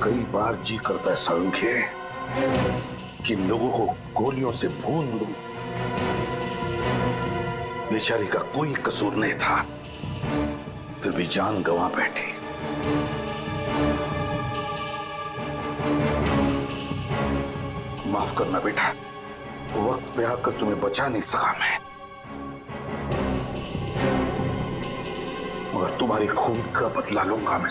कई बार जी करता है संख्य कि लोगों को गोलियों से भून दूं। बेचारी का कोई कसूर नहीं था, फिर भी जान गंवा बैठी। माफ करना बेटा, वक्त पे आकर तुम्हें बचा नहीं सका मैं, मगर तुम्हारी खून का बदला लूंगा मैं,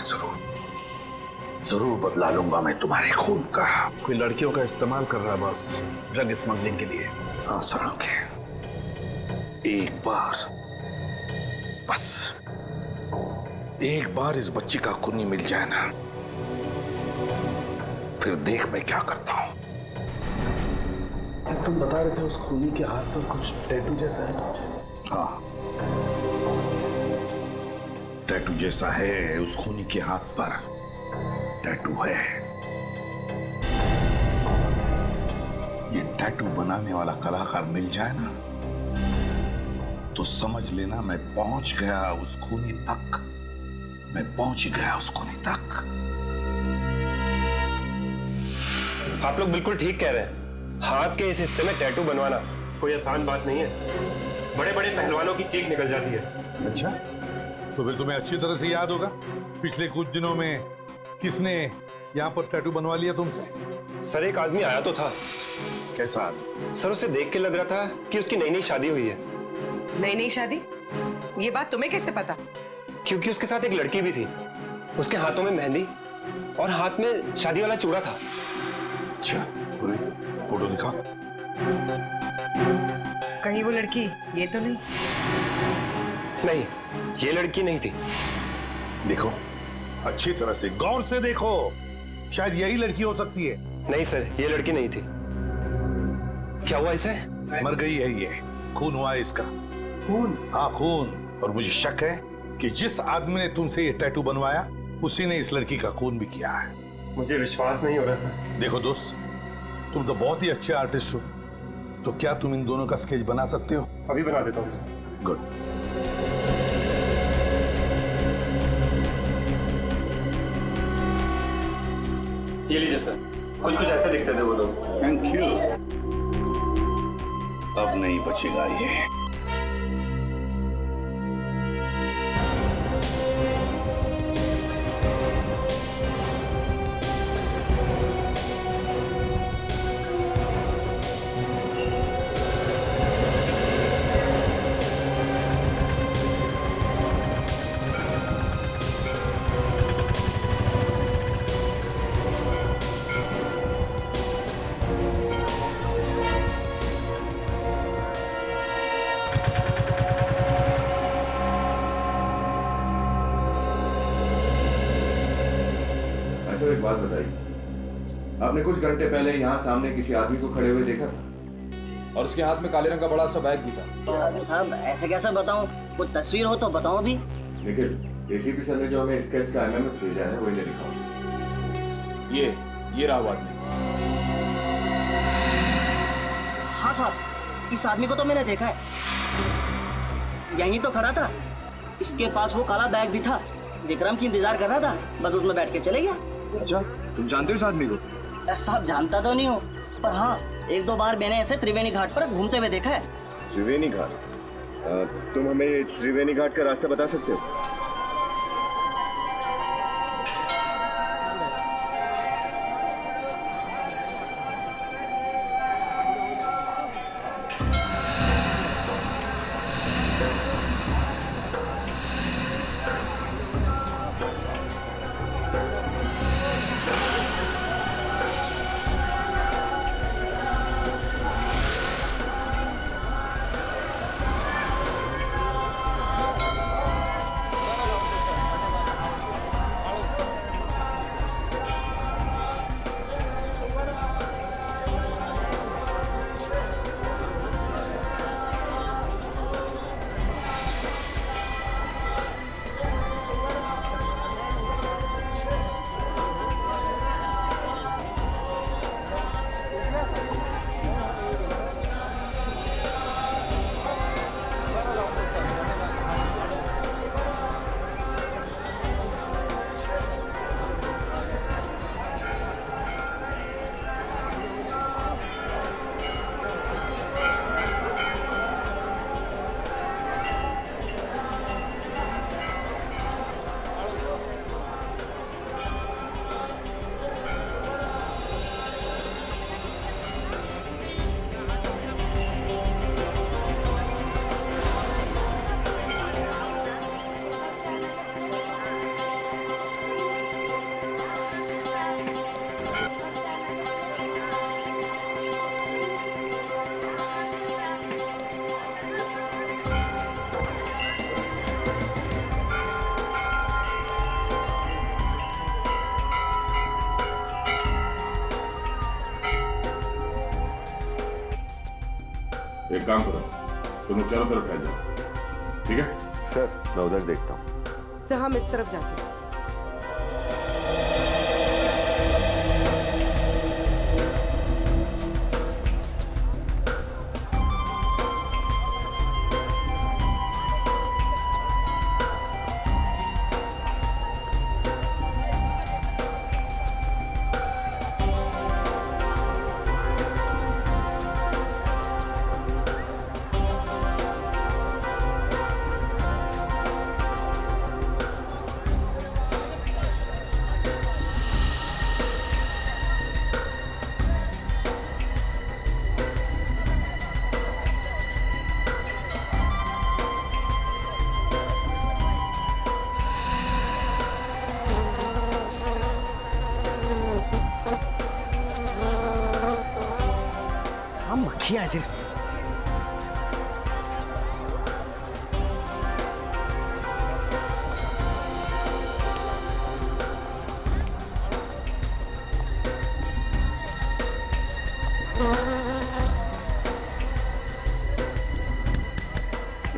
जरूर बदला लूंगा मैं तुम्हारे खून का। कोई लड़कियों का इस्तेमाल कर रहा है बस, ड्रग स्मगलिंग के लिए। हाँ सड़ोगे, एक बार, बस एक बार इस बच्ची का खूनी मिल जाए ना, फिर देख मैं क्या करता हूं। तुम बता रहे थे उस खूनी के हाथ पर कुछ टैटू जैसा है। हाँ, टैटू जैसा है उस खूनी के हाथ पर, टैटू है। ये टैटू बनाने वाला कलाकार मिल जाए ना, तो समझ लेना मैं पहुंच गया उस खूनी तक, मैं पहुंच गया उस खूनी तक। आप लोग बिल्कुल ठीक कह रहे हैं। हाथ के इस हिस्से में टैटू बनवाना कोई आसान बात नहीं है। बड़े बड़े पहलवानों की चीख निकल जाती है। अच्छा, तो फिर तुम्हें अच्छी तरह से याद होगा पिछले कुछ दिनों में किसने यहाँ पर टैटू बनवा लिया तुमसे। सर एक आदमी आया तो था। कैसा आदमी? सर उसे देख के लग रहा था कि उसकी नई नई शादी हुई है। नई नई शादी? ये बात तुम्हें कैसे पता? क्योंकि उसके साथ एक लड़की भी थी। उसके हाथों में मेहंदी और हाथ में शादी वाला चूड़ा था। अच्छा, पूरी फोटो दिखा। कहीं वो लड़की ये तो नहीं? नहीं, ये लड़की नहीं थी। देखो, अच्छी तरह से गौर से देखो, शायद यही लड़की हो सकती है। नहीं सर, ये लड़की नहीं थी। क्या हुआ इसे? मर गई है ये, खून हुआ है इसका। खून? हाँ खून। और मुझे शक है कि जिस आदमी ने तुमसे ये टैटू बनवाया उसी ने इस लड़की का खून भी किया है। मुझे विश्वास नहीं हो रहा सर। देखो दोस्त, तुम तो बहुत ही अच्छे आर्टिस्ट हो, तो क्या तुम इन दोनों का स्केच बना सकते हो? अभी बना देता हूँ सर। गुड। ये लीजिए सर, कुछ कुछ ऐसे दिखते थे वो लोग। Thank you. अब नहीं बचेगा ये। सर एक बात बताइए, आपने कुछ घंटे पहले यहाँ सामने किसी आदमी को खड़े हुए देखा था और उसके हाथ में काले रंग का बड़ा सा बैग भी था। साहब ऐसे कैसे बताऊं, कोई तस्वीर हो तो बताओ अभी। निखिल, एसीपी सर ने जो हमें स्केच का एमएमएस भेजा है वही ले दिखाओ। ये रहा वो आदमी। हाँ साहब, इस आदमी को तो मैंने देखा है, यहीं तो खड़ा था। इसके पास वो काला बैग भी था। विक्रम की इंतजार कर रहा था, बस उसमें बैठ के चले गया। अच्छा, तुम जानते हो इस आदमी को? साहब जानता तो नहीं हूँ, पर हाँ एक दो बार मैंने ऐसे त्रिवेणी घाट पर घूमते हुए देखा है। त्रिवेणी घाट? तुम हमें त्रिवेणी घाट का रास्ता बता सकते हो? एक काम करो, तुम लोग चारों तरफ फैल जाओ, ठीक है? सर मैं उधर देखता हूँ। सर हम इस तरफ जाते हैं। हम मक्खियां हैं।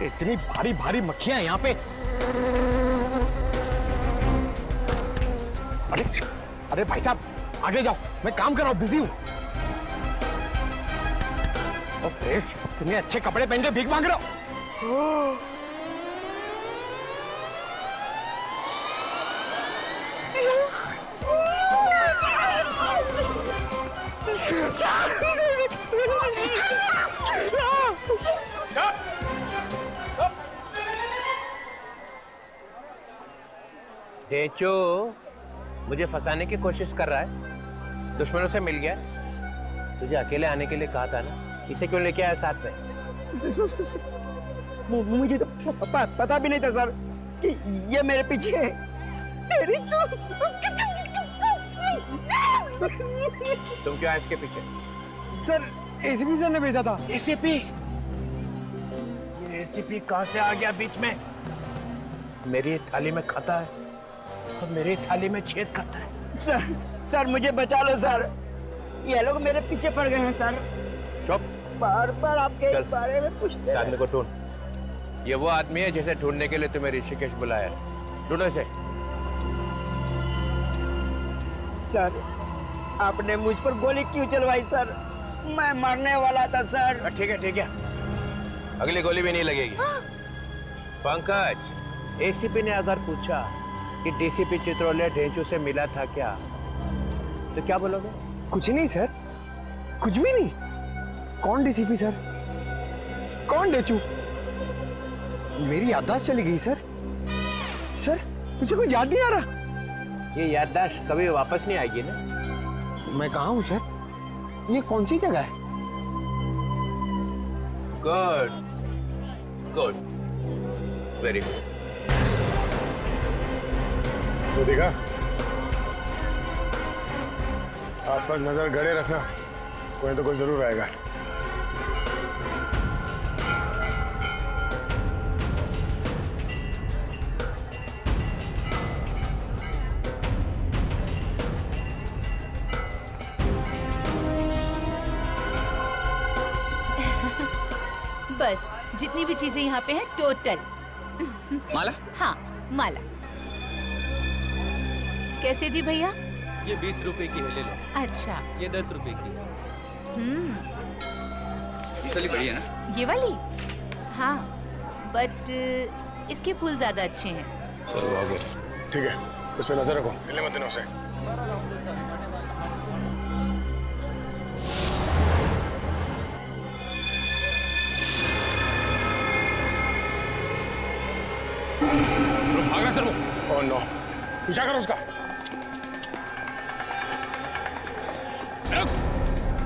इतनी भारी भारी मक्खियां यहाँ पे। अरे अरे भाई साहब आगे जाओ, मैं काम कर रहा हूँ, बिजी हूँ। अरे इतने अच्छे कपड़े पहन के भीख मांग रहे हो। डेचो मुझे फंसाने की कोशिश कर रहा है, दुश्मनों से मिल गया। तुझे अकेले आने के लिए कहा था ना, इसे क्यों लेके आया साथ में? मुझे तो पता भी नहीं था सर कि ये मेरे पीछे है। तेरी तुम क्यों आए इसके पीछे? सर एसीपी सर ने भेजा था। एसीपी? ये एसीपी कहां से आ गया बीच में? मेरी थाली में खाता है और मेरी थाली में छेद करता है। सर मुझे बचा लो सर, ये लोग मेरे पीछे पड़ गए हैं सर। चुप। बार बार आपके इस बारे में पूछते हैं। आदमी को ढूंढ। ये वो आदमी है जिसे ढूंढने के लिए तुम्हें ऋषिकेश बुलाया है। ढूंढो इसे। सर आपने मुझ पर गोली क्यों चलवाई सर? मैं मरने वाला था सर। ठीक है, अगली गोली भी नहीं लगेगी। पंकज, एसीपी ने अगर पूछा कि डीसीपी चित्रोले ढेंचू से मिला था क्या, तो क्या बोलोगे? कुछ नहीं सर, कुछ भी नहीं। कौन डीसीपी सर? कौन डेचू? मेरी याददाश्त चली गई सर। सर मुझे कुछ याद नहीं आ रहा। ये याददाश्त कभी वापस नहीं आएगी ना। मैं कहाँ हूँ सर? ये कौन सी जगह है? Good, very good. तो देखा, आसपास नजर गड़े रखना, कोई तो कोई जरूर आएगा। बस जितनी भी चीजें यहाँ पे हैं टोटल। माला? हाँ माला। कैसे दी भैया? ये 20 रुपए की है, ले लो। अच्छा। ये 10 रुपए की है। इस वाली बढ़िया ना? ये वाली? हाँ, बट इसके फूल ज्यादा अच्छे हैं। चलो आगे। ठीक है, उस पर नजर रखो, मिलने मत देना उसे। भाग रहा सर वो। ओह नो, पीछा करो उसका।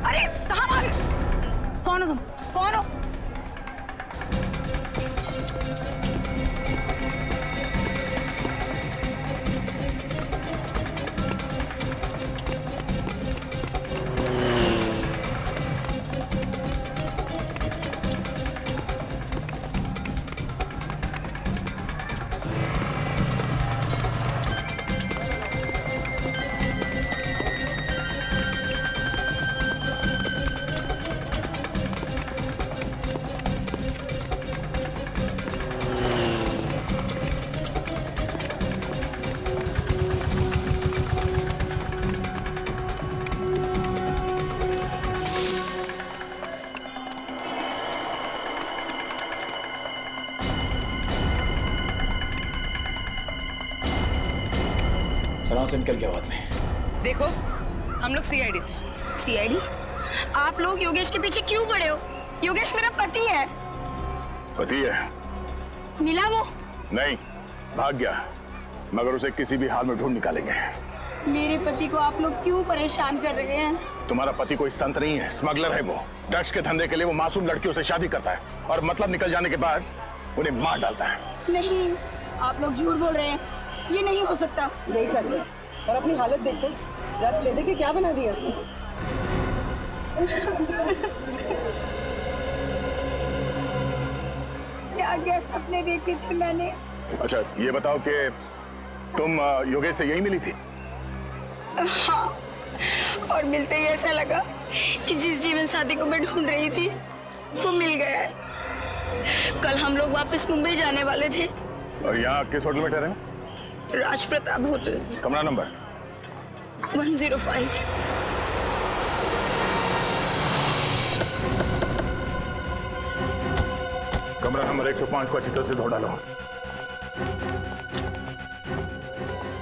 अरे कहाँ भाग रहे? कौन हो तुम? कौन हो? से निकल गया बाद में। देखो, हम लोग सीआईडी से। सीआईडी? आप लोग योगेश के पीछे क्यों पड़े हो? योगेश मेरा पति है। पति है? मिला वो? नहीं, भाग गया, मगर उसे किसी भी हाल में ढूंढ निकालेंगे। मेरे पति को आप लोग क्यों परेशान कर रहे हैं? तुम्हारा पति कोई संत नहीं है, स्मगलर है वो। ड्रग्स के धंधे के लिए वो मासूम लड़कियों से शादी करता है और मतलब निकल जाने के बाद उन्हें मार डालता है। नहीं, आप लोग झूठ बोल रहे हैं, ये नहीं हो सकता। यही सच है। और अपनी हालत देखो, ड्रग्स ले दे के क्या बना दिया उसने। क्या क्या सपने देखे थे मैंने। अच्छा, ये बताओ कि तुम योगेश से यही मिली थी? हाँ, और मिलते ही ऐसा लगा कि जिस जीवन साथी को मैं ढूंढ रही थी वो मिल गया है। कल हम लोग वापस मुंबई जाने वाले थे। और यहाँ किस होटल में ठहरे? राज प्रताप होटल, कमरा नंबर 105। कमरा नंबर 105 को अच्छी तरह से धो डालो।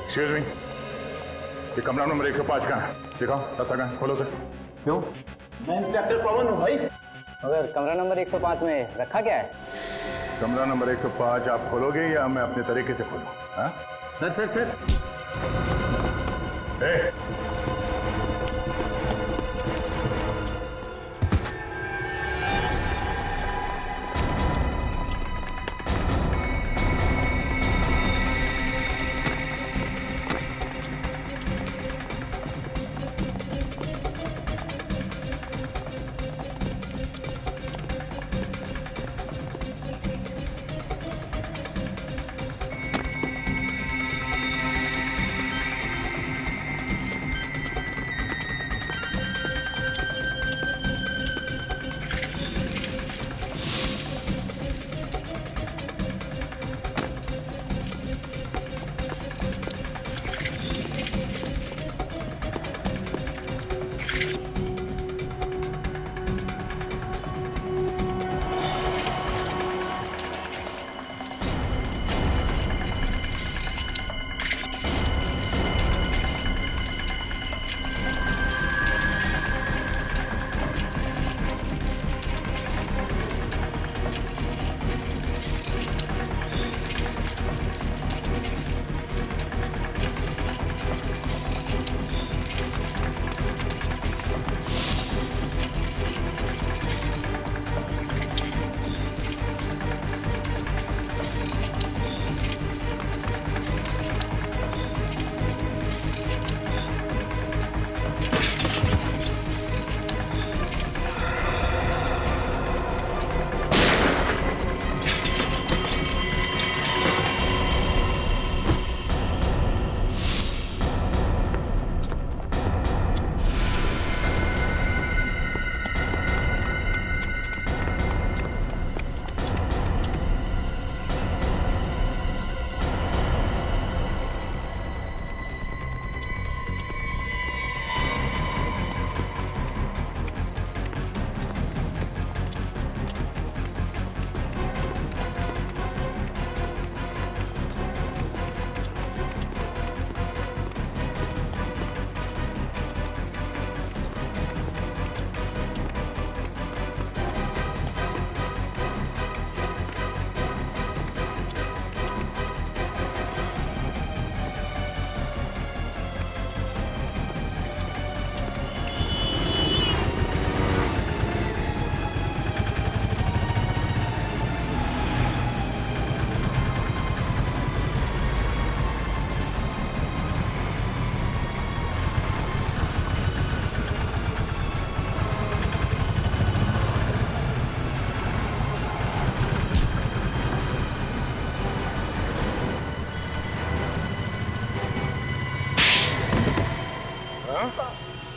एक्सक्यूज मी, ये कमरा नंबर 105 कहाँ है? दिखाओ, रास्ता कहाँ है? खोलो से। क्यों? मैं इंस्पेक्टर पवन हूँ भाई। मगर कमरा नंबर 105 में रखा क्या है? कमरा नंबर 105 आप खोलोगे या मैं अपने तरीके से खोलूं? हाँ? सर। ए!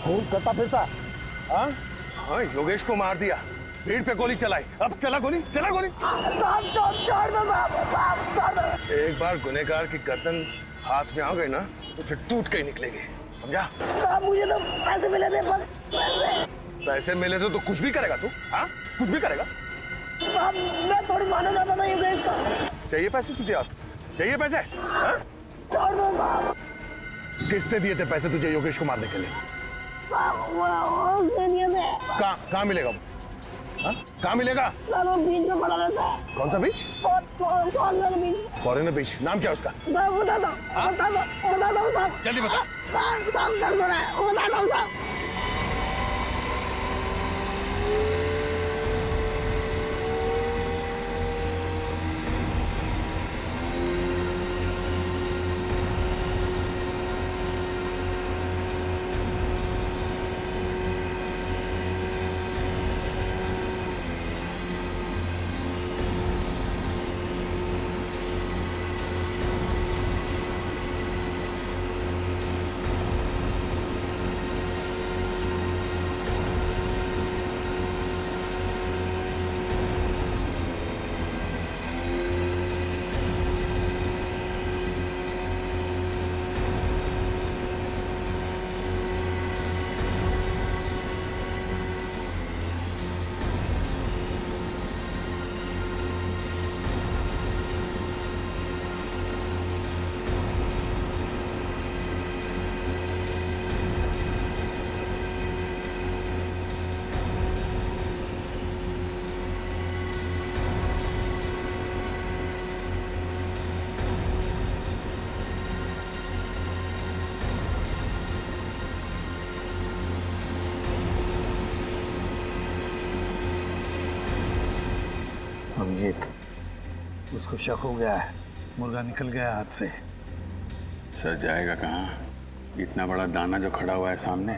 खून करता फिरता। हाँ? हाँ, योगेश को मार दिया, भीड़ पे गोली चलाई, अब चला गोली। साहब छोड़ दो साहब। एक बार गुनहगार की गर्दन हाथ में आ गई ना तो फिर टूट के ही निकलेगी, समझा? साहब मुझे तो पैसे मिले थे, बस पैसे मिले थे तो कुछ भी करेगा तू? हाँ, कुछ भी करेगा? साहब मैं थोड़ी मानना चाहता था योगेश का। चाहिए पैसे तुझे? आप चाहिए पैसे? हाँ? छोड़ दो साहब। किसने दिए थे पैसे तुझे योगेश को मारने के लिए? कहाँ मिलेगा वो? हाँ? कहाँ मिलेगा? बीच में पड़ा रहता है। कौन सा बीच? फॉरेनर बीच। नाम क्या है उसका? बता दो जल्दी बता। कर दो रहा है, बता दो साहब। अभिजीत, उसको शक हो गया है, मुर्गा निकल गया हाथ से। सर जाएगा कहाँ? इतना बड़ा दाना जो खड़ा हुआ है सामने।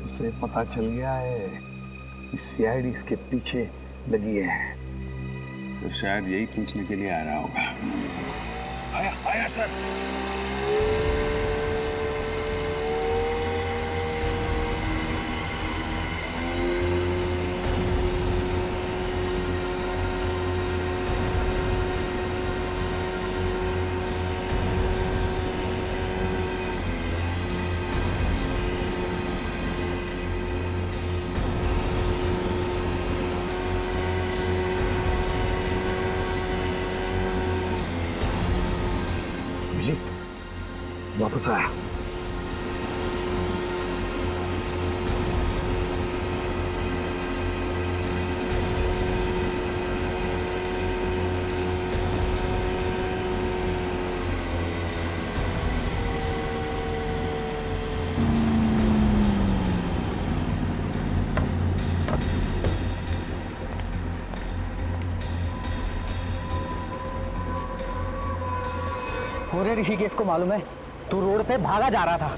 उसे पता चल गया है कि सीआईडी इसके पीछे लगी है। तो शायद यही पूछने के लिए आ रहा होगा। आया सर। वापस आया। पूरे ऋषिकेश को मालूम है तू रोड पे भागा जा रहा था।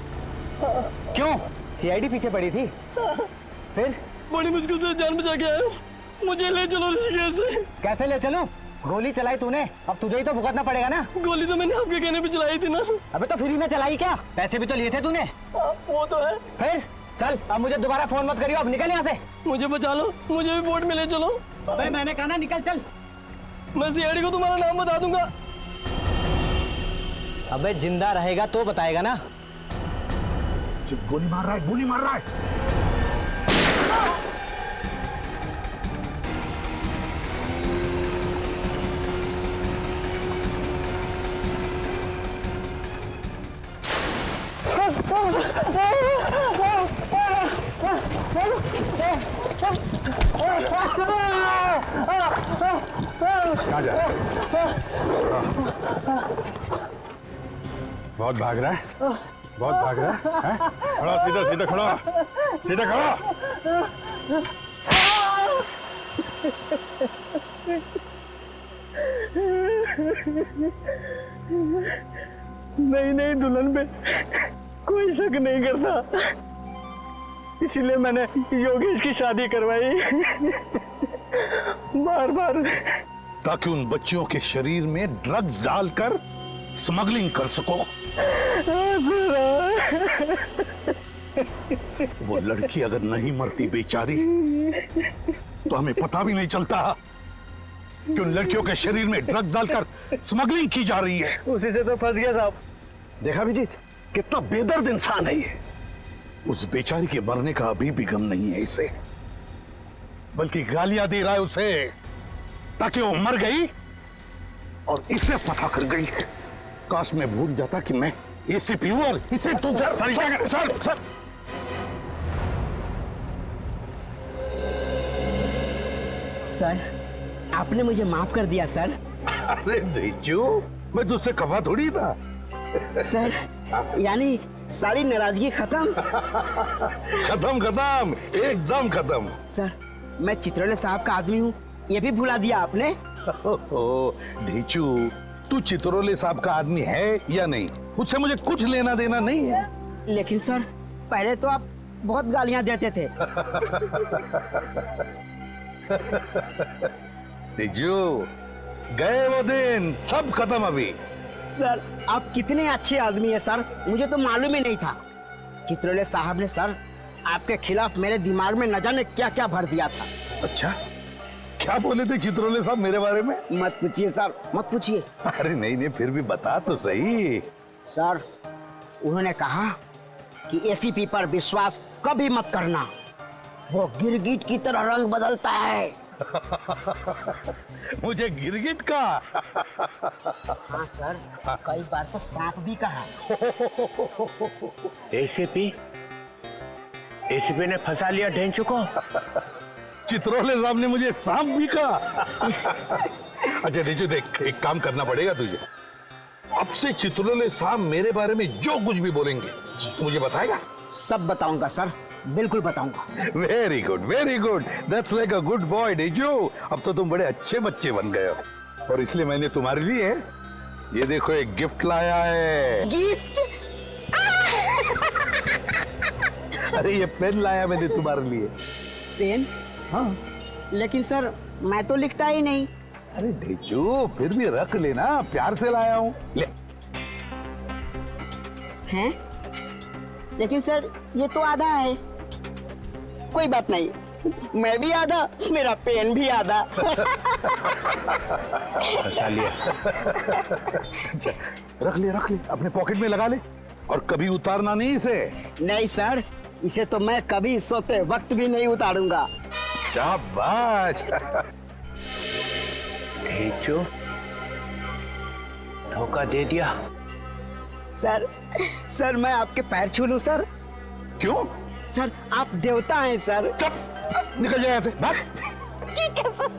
क्यों? सीआईडी पीछे पड़ी थी। फिर बड़ी मुश्किल से जान बचा के आया हूँ, मुझे ले चलो ऋषिकेश से। कैसे ले चलूं? गोली चलाई तूने, अब तुझे ही तो भुगतना पड़ेगा ना। गोली तो मैंने आपके कहने पे चलाई थी ना। अबे तो फ्री में चलाई क्या? पैसे भी तो लिए थे तूने। वो तो है। फिर चल, अब मुझे दोबारा फोन मत करियो, अब निकल यहाँ से। मुझे बचा लो, मुझे भी बोट में ले चलो। अबे मैंने कहा ना निकल, चल। मैं सीआईडी को तुम्हारा नाम बता दूंगा। अबे जिंदा रहेगा तो बताएगा ना। गोली मार रहा है, गोली मार रहा है। कहाँ जा रहा है? बहुत भाग रहा है, बहुत भाग रहा है, हैं? खड़ा, सीधा सीधा खड़ा, सीधा खड़ा। नहीं दुल्हन पे कोई शक नहीं करता, इसीलिए मैंने योगेश की शादी करवाई। बार बार ताकि उन बच्चियों के शरीर में ड्रग्स डालकर स्मगलिंग कर सको। वो लड़की अगर नहीं मरती बेचारी तो हमें पता भी नहीं चलता कि उन लड़कियों के शरीर में ड्रग्स डालकर स्मगलिंग की जा रही है। उसी से तो फंस गया साहब। देखा अभिजीत, कितना बेदर्द इंसान है ये। उस बेचारी के मरने का अभी भी गम नहीं है इसे, बल्कि गालियां दे रहा है उसे ताकि वो मर गई और इसे फंसा कर गई। काश मैं भूल जाता कि मैं इससे प्योर इसे तो सर सर आपने मुझे माफ कर दिया सर। अरे ढेंचू, मैं तुझसे खफा थोड़ी था। सर यानी सारी नाराजगी खत्म। खत्म खत्म एकदम खत्म। सर मैं चित्रौले साहब का आदमी हूँ, ये भी भुला दिया आपने। ढेंचू, तू चित्रौले साहब का आदमी है या नहीं, उससे मुझे कुछ लेना देना नहीं है। लेकिन सर पहले तो आप बहुत गालियां देते थे। ढेंचू, गए वो दिन, सब खत्म अभी। सर आप कितने अच्छे आदमी हैं सर, मुझे तो मालूम ही नहीं था। चित्रौले साहब ने सर आपके खिलाफ मेरे दिमाग में न जाने क्या क्या भर दिया था। अच्छा, क्या बोले थे चित्रौले साहब मेरे बारे में? मत पूछिए सर, मत पूछिए। अरे नहीं नहीं, फिर भी बता तो सही। सर उन्होंने कहा कि एसीपी पर विश्वास कभी मत करना, वो गिरगिट की तरह रंग बदलता है। मुझे गिरगिट का? हाँ सर, कई बार तो सांप भी कहा। एसीपी ने फंसा लिया ढेंचू को। चित्रौले साहब ने मुझे सांप भी कहा। अच्छा ढेंचू देख, एक काम करना पड़ेगा तुझे। अब से चित्रौले साहब मेरे बारे में जो कुछ भी बोलेंगे तो मुझे बताएगा? सब बताऊंगा सर, बिल्कुल बताऊंगा। Very good, very good, that's like a good boy Dhenchu. अब तो तुम बड़े अच्छे बच्चे बन गए हो। और इसलिए मैंने तुम्हारे लिए ये देखो एक गिफ्ट लाया है। गिफ्ट? अरे ये पेन लाया मैंने तुम्हारे लिए। पेन? हाँ। लेकिन सर मैं तो लिखता ही नहीं। अरे ढेंचू, फिर भी रख लेना, प्यार से लाया हूँ, ले। हैं? लेकिन सर ये तो आधा है। कोई बात नहीं, मैं भी आधा, मेरा पेन भी आधा। फंसा लिया। अच्छा, रख ले, अपने पॉकेट में लगा ले, और कभी उतारना नहीं इसे। नहीं सर, इसे तो मैं कभी सोते वक्त भी नहीं उतारूंगा। शाबाश। ढेंचू, धोखा दे दिया। सर मैं आपके पैर छू लूं सर? क्यों? सर आप देवता हैं सर। चुप, निकल जाए यहाँ से, भाग। ठीक है सर।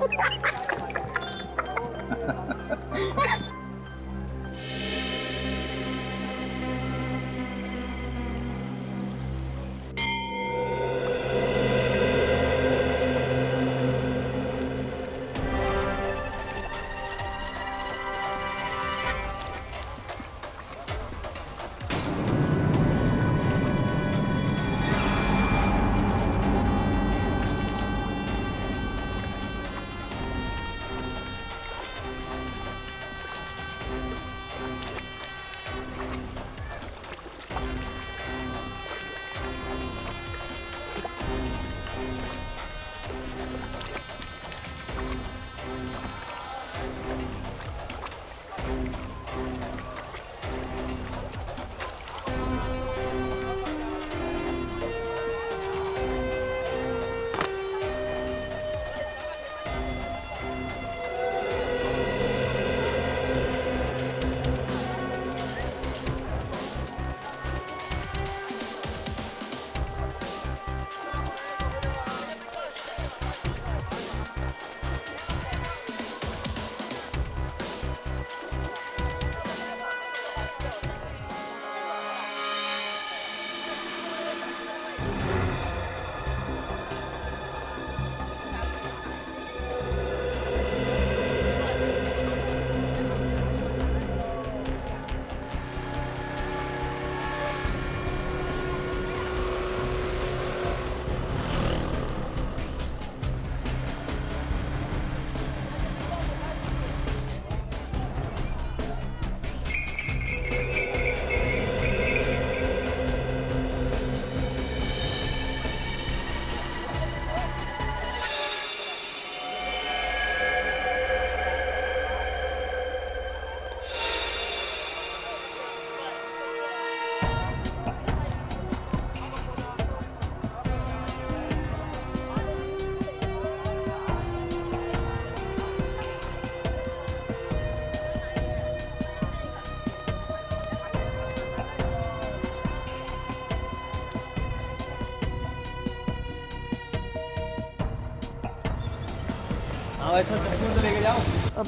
ऐसा चश्मे तो लेके जाओ। अब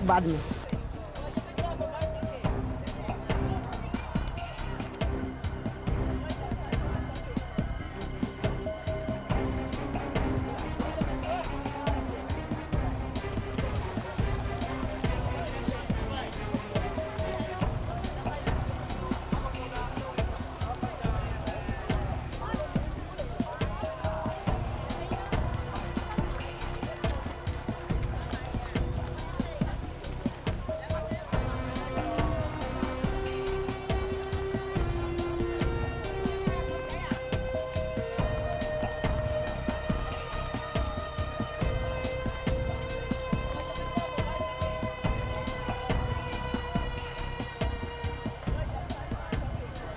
बाद में।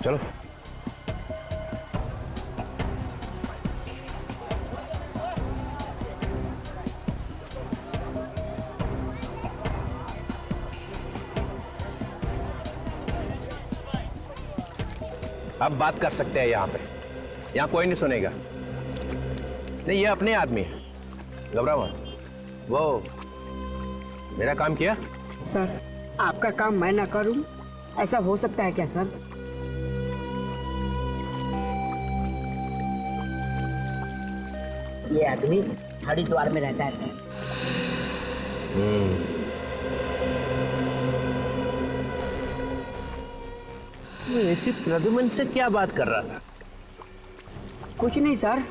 चलो। अब बात कर सकते हैं यहाँ पे। यहाँ कोई नहीं सुनेगा। नहीं, ये अपने आदमी है, घबराओ मत। वो मेरा काम किया। सर, आपका काम मैं ना करूं, ऐसा हो सकता है क्या सर? ये आदमी हरिद्वार में रहता है सर। ऐसी प्रद्युमन से क्या बात कर रहा था? कुछ नहीं सर,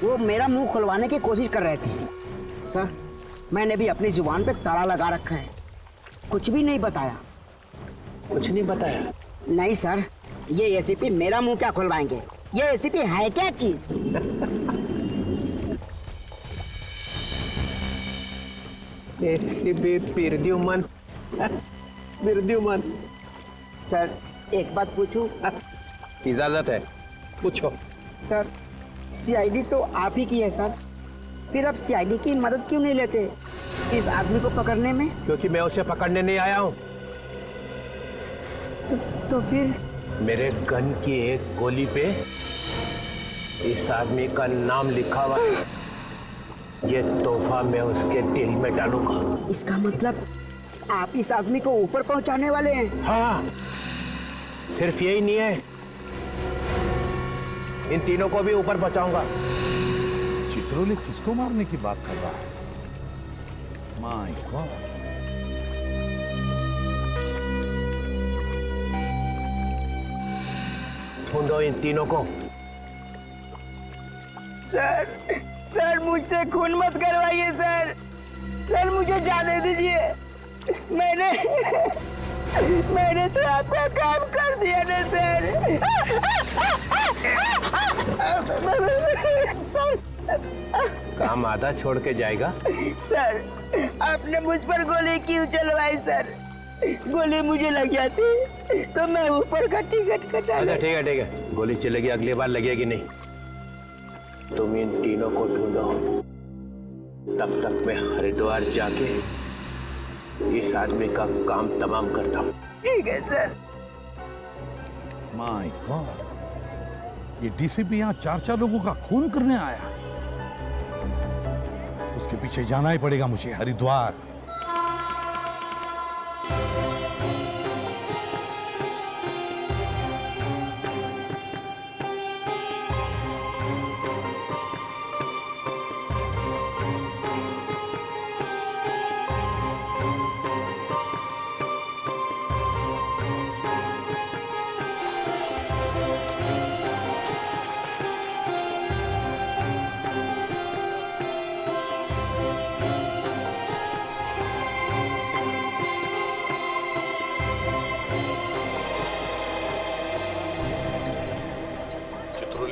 वो मेरा मुंह खुलवाने की कोशिश कर रहे थे। सर, मैंने भी अपनी जुबान पे ताला लगा रखा है, कुछ भी नहीं बताया। कुछ नहीं बताया? नहीं सर, ये एसीपी मेरा मुंह क्या खुलवाएंगे? ये एसीपी है क्या चीज? एसीपी प्रद्युमन। प्रद्युमन। सर, एक बात पूछूं? इजाजत है, पूछो। सर, सीआईडी तो आप ही की है सर, फिर आप सीआईडी की मदद क्यों नहीं लेते इस आदमी को पकड़ने में? क्योंकि मैं उसे पकड़ने नहीं आया हूँ। तो फिर? मेरे गन की एक गोली पे इस आदमी का नाम लिखा हुआ है। ये तोहफा मैं उसके दिल में डालूंगा। इसका मतलब आप इस आदमी को ऊपर पहुंचाने वाले हैं? हाँ, सिर्फ यही नहीं है, इन तीनों को भी ऊपर पहुंचाऊंगा। चित्रोले किसको मारने की बात कर रहा है? My God. ढूंढो इन तीनों को। सर, मुझसे खून मत करवाइए सर। सर, मुझे जाने दीजिए। मैंने तो आपका काम कर दिया ना सर। सर, काम आधा छोड़ के जाएगा? सर, आपने मुझ पर गोली क्यों चलवाई सर? गोली मुझे लग जाती तो मैं ऊपर का टिकट कटा। अच्छा, ठीक है, गोली चलेगी, अगली बार लगेगी नहीं। तुम इन तीनों को ढूंढो, तब तक मैं हरिद्वार जाके इस आदमी का काम तमाम करता हूँ। ठीक है सर। माय गॉड, ये डीसीपी यहाँ 4 लोगों का खून करने आया। उसके पीछे जाना ही पड़ेगा मुझे, हरिद्वार।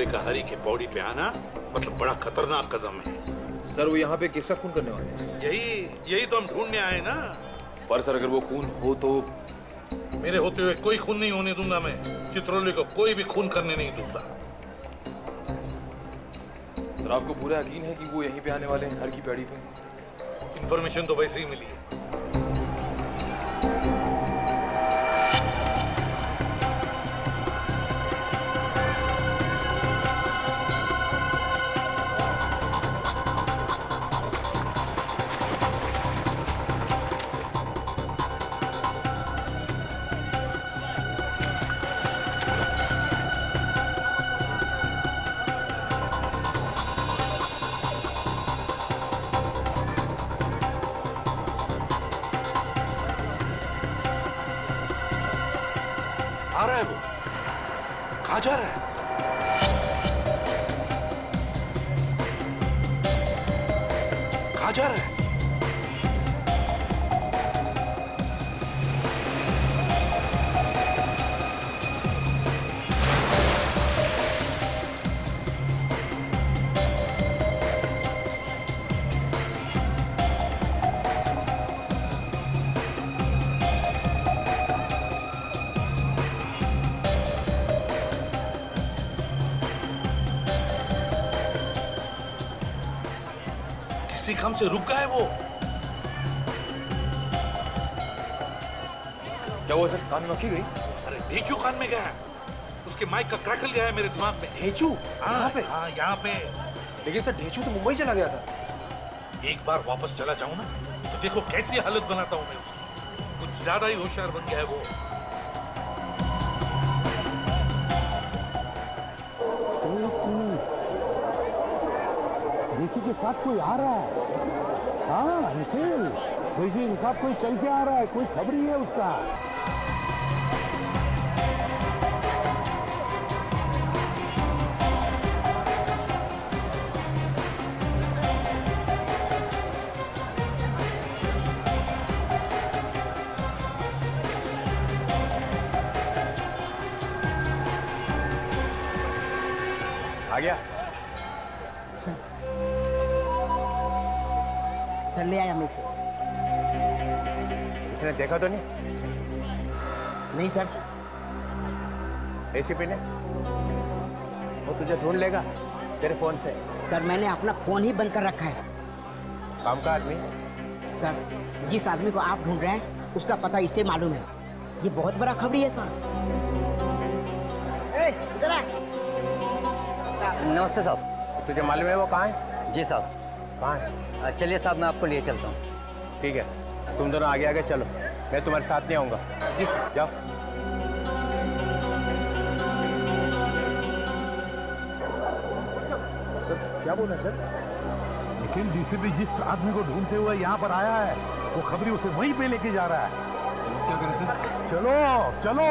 का हरी के बॉडी पे आना मतलब बड़ा खतरनाक कदम है। सर, वो यहाँ पे किसका खून करने वाले हैं? यही तो हम ढूंढने आए ना। पर सर, अगर वो खून हो तो? मेरे होते हुए कोई खून नहीं होने दूंगा मैं। चित्रोले को कोई भी खून करने नहीं दूंगा। सर, आपको पूरा यकीन है कि वो यहीं पे आने वाले हैं, हर की पेड़ी पे? इंफॉर्मेशन तो वैसे ही मिली है। रहा है वो? कहाँ जा रहा है? कहाँ जा रहा है? किसी काम से रुक गया है वो। क्या हुआ सर, कान में मक्खी गई? अरे ढेंचू कान में गया है, उसके माइक का क्रैकल गया है मेरे दिमाग में। ढेंचू? यहाँ पे? हाँ यहाँ पे। लेकिन सर ढेंचू तो मुंबई चला गया था। एक बार वापस चला जाऊं ना तो देखो कैसी हालत बनाता हूं मैं उसकी। कुछ ज्यादा ही होशियार बन गया है वो। ऋषि के साथ कोई आ रहा है। हाँ निखिल, ऋषि के साथ कोई चल के आ रहा है, कोई खबरी है उसका। आ गया सर। सर ले आया मैसेज। इसने देखा तो नहीं? नहीं सर। एसीपी ने? वो तुझे ढूंढ लेगा तेरे फोन से। सर मैंने अपना फोन ही बंद कर रखा है। काम का आदमी? सर जिस आदमी को आप ढूंढ रहे हैं उसका पता इसे मालूम है। ये बहुत बड़ा खबरी है सर। इधर आ। नमस्ते साहब। तुझे मालूम है वो कहाँ है? जी साहब। कहाँ है? चलिए साहब, मैं आपको लिए चलता हूँ। ठीक है, तुम दोनों आगे आगे चलो, मैं तुम्हारे साथ नहीं आऊँगा। जी सर। जाओ। सर क्या बोला सर? लेकिन डीसीपी जिस आदमी को ढूंढते हुए यहाँ पर आया है वो खबरी उसे वहीं पे लेके जा रहा है। क्या करें सर? चलो चलो।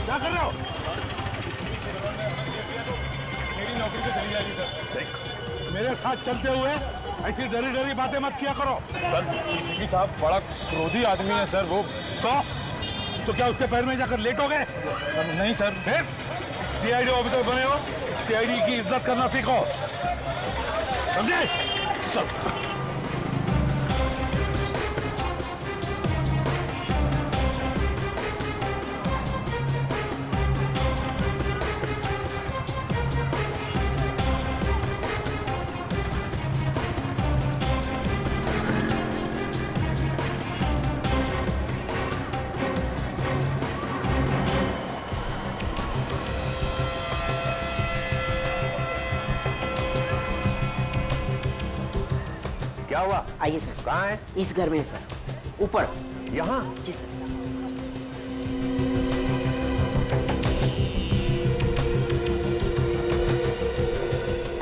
क्या कर रहे हो? मेरी नौकरी तो चली जाएगी सर। देख, मेरे साथ चलते हुए ऐसी डरी डरी बातें मत किया करो। सर डीसीपी साहब बड़ा क्रोधी आदमी है सर वो। तो क्या उसके पैर में जाकर लेटोगे? नहीं सर। फिर सीआईडी ऑफिसर बने हो, सीआईडी की इज्जत करना सीखो, समझे? सर क्या हुआ? आइए सर। कहाँ है? इस घर में है सर, ऊपर। यहाँ? जी सर।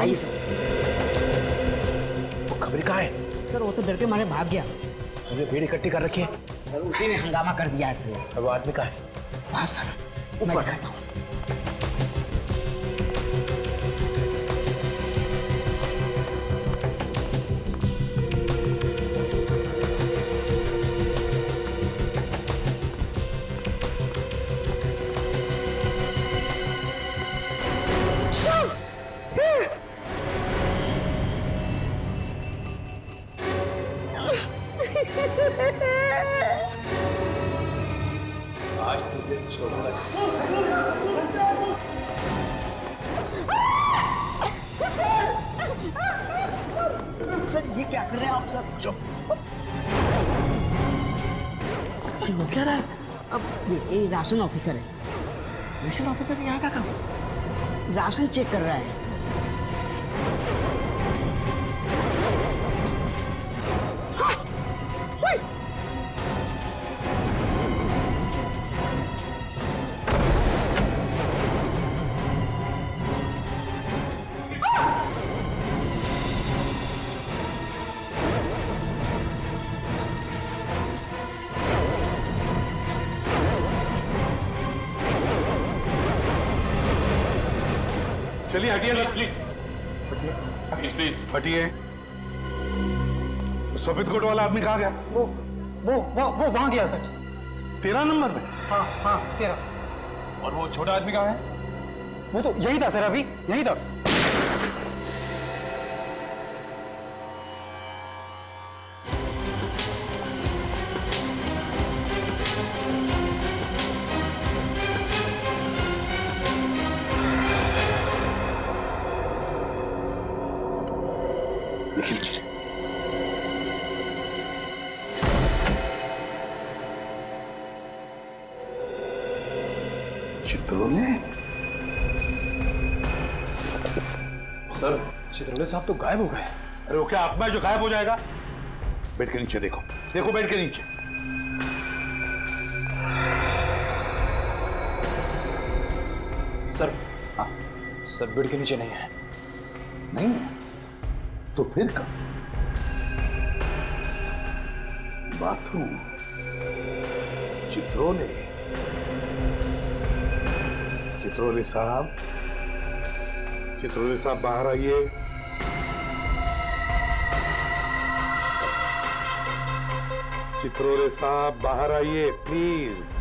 आइए सर। वो खबरी कहाँ है? सर वो तो डर के मारे भाग गया। तुमने भीड़ इकट्ठी कर रखी है? सर उसी ने हंगामा कर दिया है सर। अब वो आदमी कहाँ है? वहाँ सर, ऊपर खाता हूँ। सर चुप। वो क्या रहा है? अब ये राशन ऑफिसर है सर। राशन ऑफिसर यहाँ का काम? राशन चेक कर रहा है। चलिए हटिए सर, प्लीज प्लीज प्लीज हटिए। सफेद कोट वाला आदमी कहाँ गया? वो वहां गया सर। 13 नंबर में? हाँ 13। और वो छोटा आदमी कहाँ है? वो तो यही था सर, अभी यही था। चित्रोले? सर चित्रोले साहब तो गायब हो गए। अरे वो क्या आत्मा है जो गायब हो जाएगा? बेड के नीचे देखो, देखो बेड के नीचे। सर हाँ सर बेड के नीचे नहीं है। नहीं है तो फिर कब? बाथरूम, चित्रोले। चित्रोले साहब, चित्रोले साहब बाहर आइए। चित्रोले साहब बाहर आइए प्लीज।